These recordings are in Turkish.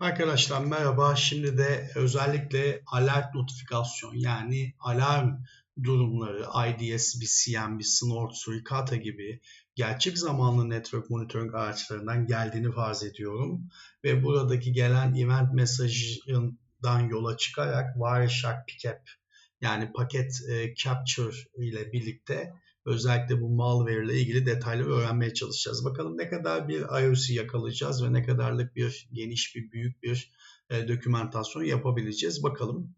Arkadaşlar merhaba. Şimdi de özellikle alert notifikasyon yani alarm durumları IDS, CMB, Snort, Suricata gibi gerçek zamanlı network monitoring araçlarından geldiğini farz ediyorum. Ve buradaki gelen event mesajından yola çıkarak Wireshark Pickup yani paket capture ile birlikte özellikle bu malware ile ilgili detayları öğrenmeye çalışacağız. Bakalım ne kadar bir IOC yakalayacağız ve ne kadarlık bir geniş bir büyük bir dokümantasyon yapabileceğiz. Bakalım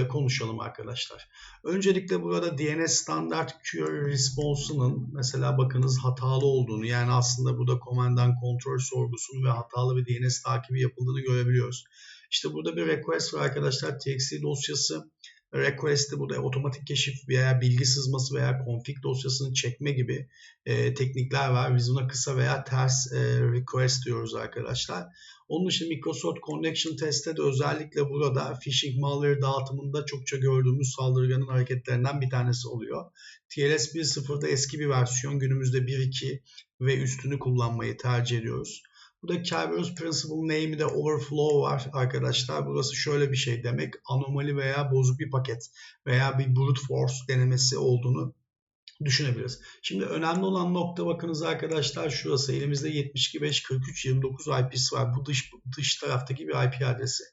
konuşalım arkadaşlar. Öncelikle burada DNS Standard Query Response'unun mesela bakınız hatalı olduğunu yani aslında burada Command and Control sorgusunu ve hatalı bir DNS takibi yapıldığını görebiliyoruz. İşte burada bir request var arkadaşlar. TXT dosyası request'i burada otomatik keşif veya bilgi sızması veya config dosyasını çekme gibi teknikler var. Biz buna kısa veya ters request diyoruz arkadaşlar. Onun için Microsoft Connection Test'te de özellikle burada phishing malware dağıtımında çokça gördüğümüz saldırganın hareketlerinden bir tanesi oluyor. TLS 1.0'da eski bir versiyon, günümüzde 1.2 ve üstünü kullanmayı tercih ediyoruz. Burada Kerberos Principal Name'de overflow var arkadaşlar. Burası şöyle bir şey demek. Anomali veya bozuk bir paket veya bir brute force denemesi olduğunu düşünebiliriz. Şimdi önemli olan nokta bakınız arkadaşlar şurası. Elimizde 72.5.43.29 IP'si var. Bu dış taraftaki bir IP adresi.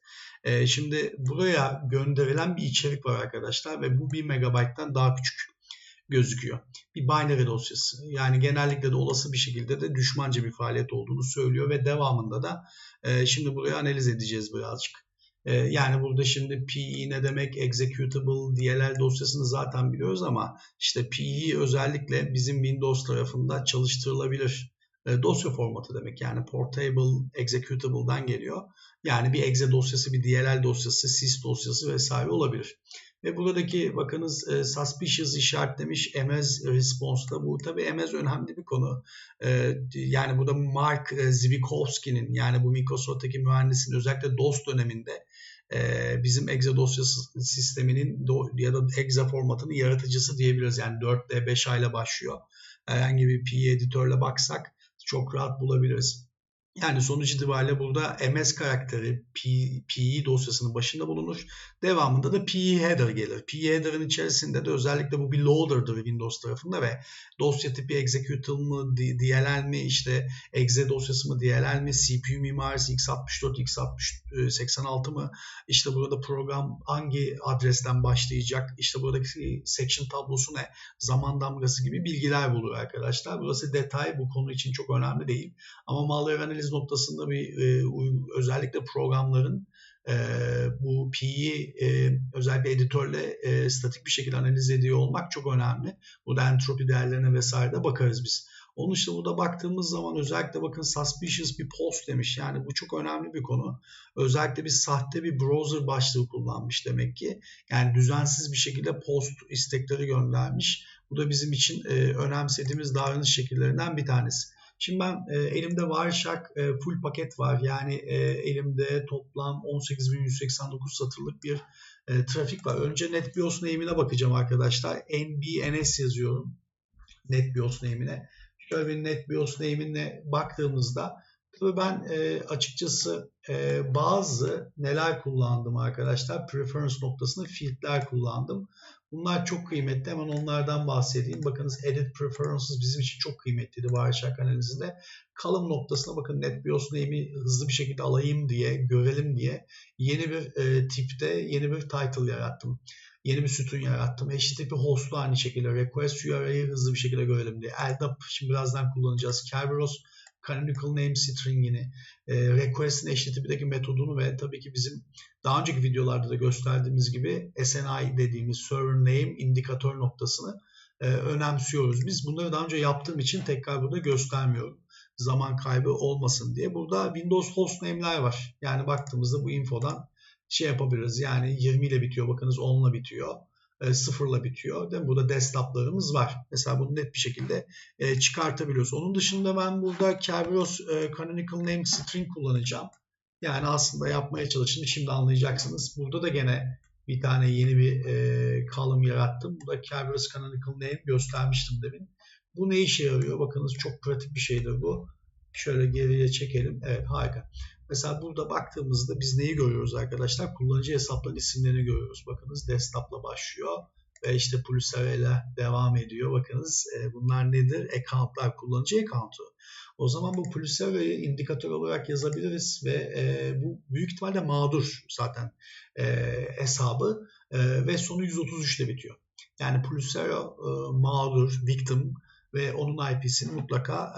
Şimdi buraya gönderilen bir içerik var arkadaşlar ve bu 1 MB'dan daha küçük gözüküyor. Bir binary dosyası. Yani genellikle de olası bir şekilde de düşmanca bir faaliyet olduğunu söylüyor ve devamında da şimdi burayı analiz edeceğiz birazcık. Yani burada şimdi PE ne demek, executable, DLL dosyasını zaten biliyoruz ama işte PE özellikle bizim Windows tarafında çalıştırılabilir dosya formatı demek. Yani portable, executable'dan geliyor. Yani bir exe dosyası, bir DLL dosyası, sys dosyası vesaire olabilir. Ve buradaki bakınız suspicious işaretlemiş MS response'da. Bu tabi MS önemli bir konu. Yani burada Mark Zwickowski'nin yani bu Microsoft'taki mühendisin özellikle DOS döneminde bizim exe dosyası sisteminin ya da exe formatının yaratıcısı diyebiliriz. Yani 4D 5A ile başlıyor. Herhangi bir PE editörle baksak çok rahat bulabiliriz. Yani sonuç itibariyle burada MS karakteri PE dosyasının başında bulunur. Devamında da PE header gelir. PE header'ın içerisinde de özellikle bu bir loader'dır Windows tarafında ve dosya tipi executable mı, DLL mi, işte exe dosyası mı, DLL mi, CPU mimarisi x64, x86 mı, işte burada program hangi adresten başlayacak, işte buradaki section tablosu ne, zaman damgası gibi bilgiler bulur arkadaşlar. Burası detay, bu konu için çok önemli değil. Ama malware analiz noktasında bir özellikle programların bu P'yi özellikle editörle statik bir şekilde analiz ediyor olmak çok önemli. Burada entropi değerlerine vesaire de bakarız biz. Onun için burada baktığımız zaman özellikle bakın suspicious bir post demiş. Yani bu çok önemli bir konu. Özellikle bir sahte bir browser başlığı kullanmış demek ki. Yani düzensiz bir şekilde post istekleri göndermiş. Bu da bizim için önemsediğimiz davranış şekillerinden bir tanesi. Şimdi ben elimde Wireshark full paket var. Yani elimde toplam 18.189 satırlık bir trafik var. Önce NetBIOS name'ine bakacağım arkadaşlar. NBNS yazıyorum NetBIOS name'ine. Şöyle bir NetBIOS name'ine baktığımızda tabii ben açıkçası bazı neler kullandım arkadaşlar. Preference noktasında field'ler kullandım. Bunlar çok kıymetli. Hemen onlardan bahsedeyim. Bakınız Edit Preferences bizim için çok kıymetliydi Wireshark analizinde. Column noktasına bakın NetBIOS name'i hızlı bir şekilde alayım diye, görelim diye yeni bir tipte yeni bir title yarattım. Yeni bir sütun yarattım. HTTP host'u aynı şekilde request URL'yi hızlı bir şekilde görelim diye. LDAP şimdi birazdan kullanacağız. Kerberos Canonical Name String'ini, request'in HTTP'deki metodunu ve tabii ki bizim daha önceki videolarda da gösterdiğimiz gibi SNI dediğimiz Server Name indikatör noktasını önemsiyoruz. Biz bunları daha önce yaptığım için tekrar burada göstermiyorum. Zaman kaybı olmasın diye. Burada Windows Host Name'ler var. Yani baktığımızda bu infodan şey yapabiliriz. Yani 20 ile bitiyor. Bakınız 10 ile bitiyor. 0 ile bitiyor. Değil mi? Burada desktop'larımız var. Mesela bunu net bir şekilde çıkartabiliyoruz. Onun dışında ben burada Kerberos Canonical Name String kullanacağım. Yani aslında yapmaya çalıştım. Şimdi anlayacaksınız. Burada da gene bir tane yeni bir column yarattım. Burada Kerberos Canonical Name göstermiştim demin. Bu ne işe yarıyor? Bakınız çok pratik bir şeydir bu. Şöyle geriye çekelim. Evet, harika. Mesela burada baktığımızda biz neyi görüyoruz arkadaşlar? Kullanıcı hesapların isimlerini görüyoruz. Bakınız desktop'la başlıyor ve işte Pulsar ile devam ediyor. Bakınız bunlar nedir? Account'lar, kullanıcı account'u. O zaman bu Pulsar'ı indikatör olarak yazabiliriz ve bu büyük ihtimalle mağdur zaten hesabı ve sonu 133 ile bitiyor. Yani Pulsar mağdur, victim ve onun IP'sini mutlaka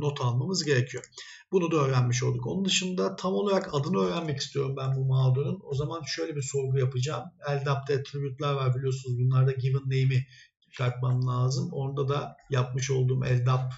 not almamız gerekiyor. Bunu da öğrenmiş olduk. Onun dışında tam olarak adını öğrenmek istiyorum ben bu mağdurun. O zaman şöyle bir sorgu yapacağım. LDAP'te attribute'lar var biliyorsunuz. Bunlarda given name'i çıkartmam lazım. Orada da yapmış olduğum LDAP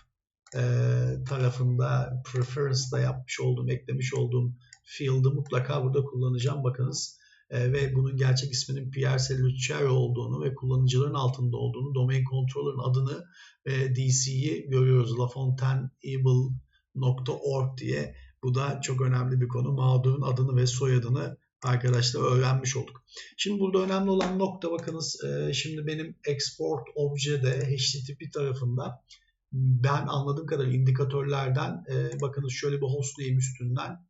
tarafında preference'da yapmış olduğum, eklemiş olduğum field'ı mutlaka burada kullanacağım. Bakınız ve bunun gerçek isminin Pierre Cellucciari olduğunu ve kullanıcıların altında olduğunu, domain controller'ın adını ve DC'yi görüyoruz. lafontaineable.org diye. Bu da çok önemli bir konu. Mağdurun adını ve soyadını arkadaşlar öğrenmiş olduk. Şimdi burada önemli olan nokta bakınız. Şimdi benim export obje'de HTTP tarafında ben anladığım kadarıyla indikatörlerden bakınız şöyle bir hostname üstünden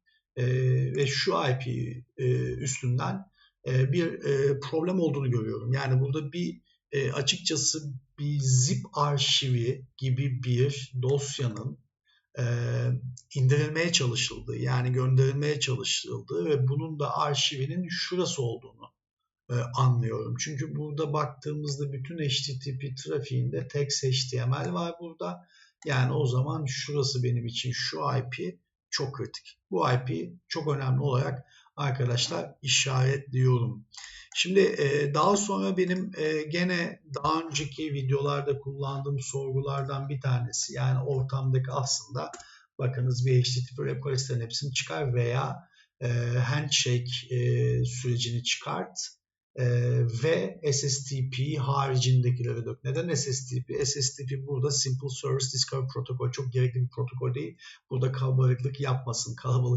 ve şu IP üstünden bir problem olduğunu görüyorum. Yani burada bir açıkçası bir zip arşivi gibi bir dosyanın indirilmeye çalışıldığı, yani gönderilmeye çalışıldığı ve bunun da arşivinin şurası olduğunu anlıyorum. Çünkü burada baktığımızda bütün HTTP trafiğinde text HTML var burada. Yani o zaman şurası benim için şu IP çok kritik. Bu IP çok önemli olarak arkadaşlar işaretliyorum. Şimdi daha sonra benim gene daha önceki videolarda kullandığım sorgulardan bir tanesi. Yani ortamdaki aslında bakınız bir HTTP request'lerin hepsini çıkar veya handshake sürecini çıkart. Ve SSTP haricindekileri dök. Neden SSTP? SSTP burada Simple Service Discovery Protocol. Çok gerekli bir protokol değil. Burada kalabalık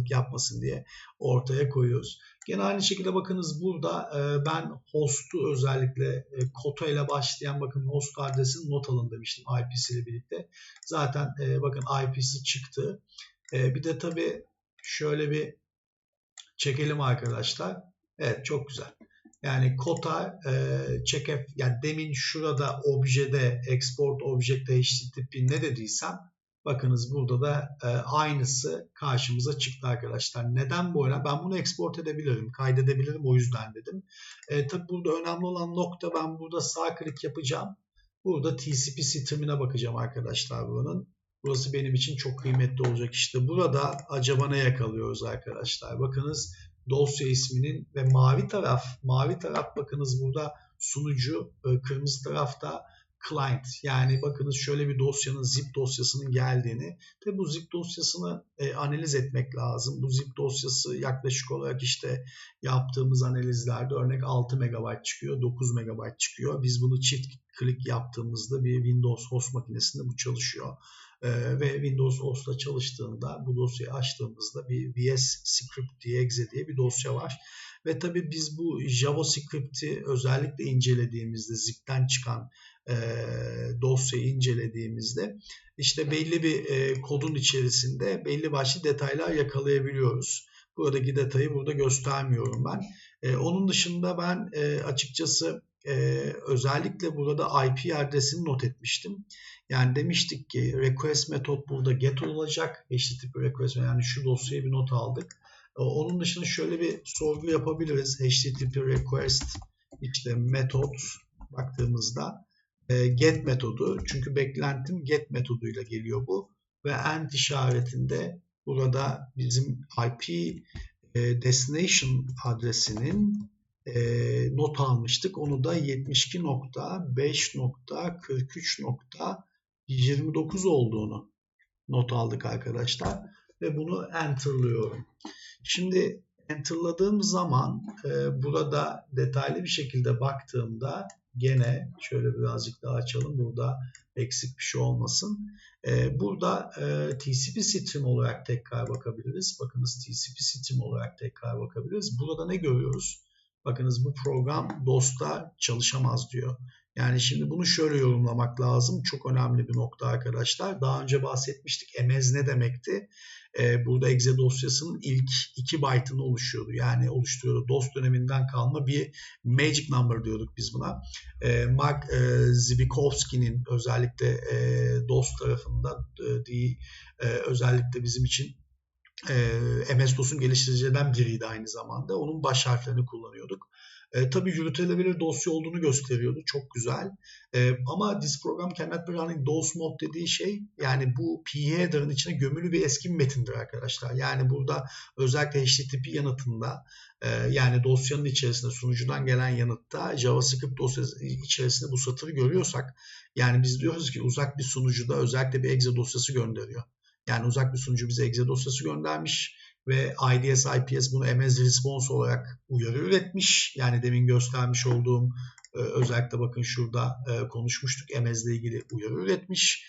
yapmasın diye ortaya koyuyoruz. Gene aynı şekilde bakınız burada ben host'u özellikle kota ile başlayan bakın host adresini not alın demiştim IP'si ile birlikte. Zaten bakın IP'si çıktı. Bir de tabii şöyle bir çekelim arkadaşlar. Evet çok güzel. Yani kota checkf yani demin şurada objede export object'te HTTP ne dediysem bakınız burada da aynısı karşımıza çıktı arkadaşlar. Neden bu önemli? Ben bunu export edebilirim, kaydedebilirim o yüzden dedim. Tabi burada önemli olan nokta ben burada sağ klik yapacağım. Burada TCP stream'ine bakacağım arkadaşlar buranın. Burası benim için çok kıymetli olacak. İşte burada acaba ne yakalıyoruz arkadaşlar? Bakınız dosya isminin ve mavi taraf bakınız burada sunucu, kırmızı tarafta client. Yani bakınız şöyle bir dosyanın zip dosyasının geldiğini ve bu zip dosyasını analiz etmek lazım. Bu zip dosyası yaklaşık olarak işte yaptığımız analizlerde örnek 6 MB çıkıyor, 9 MB çıkıyor. Biz bunu çift klik yaptığımızda bir Windows host makinesinde bu çalışıyor. Ve Windows host'ta çalıştığında bu dosyayı açtığımızda bir vs-script.exe diye bir dosya var. Ve tabii biz bu JavaScript'i özellikle incelediğimizde zip'ten çıkan dosyayı incelediğimizde işte belli bir kodun içerisinde belli başlı detaylar yakalayabiliyoruz. Buradaki detayı burada göstermiyorum ben. Onun dışında ben açıkçası özellikle burada IP adresini not etmiştim. Yani demiştik ki request metot burada get olacak. HTTP request yani şu dosyayı bir not aldık. Onun dışında şöyle bir sorgu yapabiliriz. HTTP request işte metot baktığımızda get metodu. Çünkü beklentim get metoduyla geliyor bu. Ve end işaretinde burada bizim IP destination adresinin not almıştık. Onu da 72.5.43.29 olduğunu not aldık arkadaşlar. Ve bunu enter'lıyorum. Şimdi enter'ladığım zaman burada detaylı bir şekilde baktığımda gene şöyle birazcık daha açalım. Burada eksik bir şey olmasın. Burada TCP stream olarak tekrar bakabiliriz. Bakınız TCP stream olarak tekrar bakabiliriz. Burada ne görüyoruz? Bakınız bu program DOS'ta çalışamaz diyor. Yani şimdi bunu şöyle yorumlamak lazım. Çok önemli bir nokta arkadaşlar. Daha önce bahsetmiştik. Emez ne demekti? Burada exe dosyasının ilk 2 byte'ını oluşuyordu. Yani oluşturuyordu. DOS döneminden kalma bir magic number diyorduk biz buna. Mark Zbykovski'nin özellikle DOS tarafından özellikle bizim için MS-DOS'un geliştiricilerinden biriydi aynı zamanda. Onun baş harflerini kullanıyorduk. Tabii yürütülebilir dosya olduğunu gösteriyordu. Çok güzel. Ama this program cannot be running DOS mode dediği şey, yani bu p-header'ın içine gömülü bir eski bir metindir arkadaşlar. Yani burada özellikle HTTP yanıtında yani dosyanın içerisinde sunucudan gelen yanıtta JavaScript dosyası içerisinde bu satırı görüyorsak, yani biz diyoruz ki uzak bir sunucuda özellikle bir exe dosyası gönderiyor. Yani uzak bir sunucu bize exe dosyası göndermiş ve IDS, IPS bunu MS response olarak uyarı üretmiş. Yani demin göstermiş olduğum özellikle bakın şurada konuşmuştuk, MS ile ilgili uyarı üretmiş.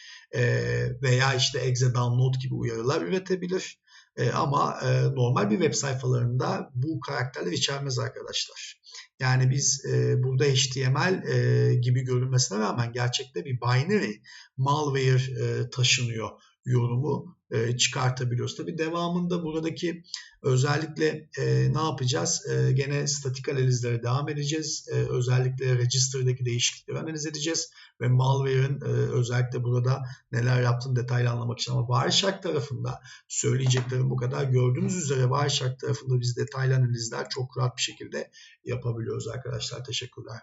Veya işte exe download gibi uyarılar üretebilir. Ama normal bir web sayfalarında bu karakterler içermez arkadaşlar. Yani biz burada HTML gibi görünmesine rağmen gerçekte bir binary malware taşınıyor yorumu çıkartabiliyoruz. Tabii devamında buradaki özellikle ne yapacağız? Gene statik analizlere devam edeceğiz. Özellikle register'daki değişiklikleri analiz edeceğiz ve malware'ın özellikle burada neler yaptığını detaylı anlamak için. Ama Wireshark tarafında söyleyeceklerim bu kadar. Gördüğünüz üzere Wireshark tarafında biz detaylı analizler çok rahat bir şekilde yapabiliyoruz arkadaşlar. Teşekkürler.